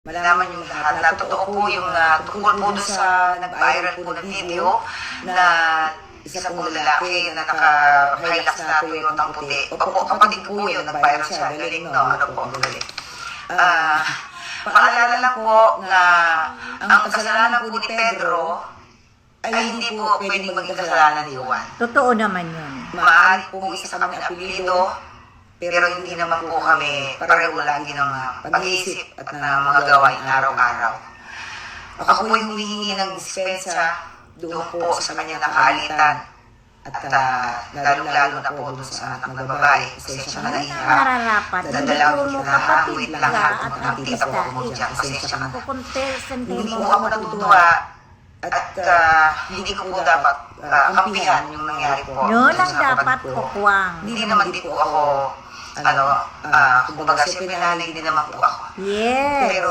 malaman yung lahat na totoo po yung tungkol po doon sa nag-viral po na video na isa pong lalaki na naka-Hilux na Toyotang puti. Opo, kapatid ko po yun, nag-viral siya. Galing, no? Ano po, galing. Paalala lang po na ang kasalanan po ni Pedro ay hindi po pwedeng maging kasalanan ni Juan. Totoo naman yun. Maaari po isa kami apelido, pero hindi naman po kami pareho lagi ng pag-iisip at ng mga gawain araw-araw. Ako po yung humihingi ng dispensa doon po sa kanyang nakaalitan at lalong-lalo na po doon sa anak na babae. Pasensya ka na iha. Nararapat. Dadalawin Hindi mo kita, kapatid wait ka lang ha. at Ang tita po mo dyan. Pasensya ka na. Kukontesante Hindi mo. po ako natutuwa at hindi ko po dapat kampihan yung nangyari po. Yun sa ang dapat kapatid ko. kukwang. Hindi naman din po ako, kumbaga, siyempre nanay din naman po ako. Yes. Pero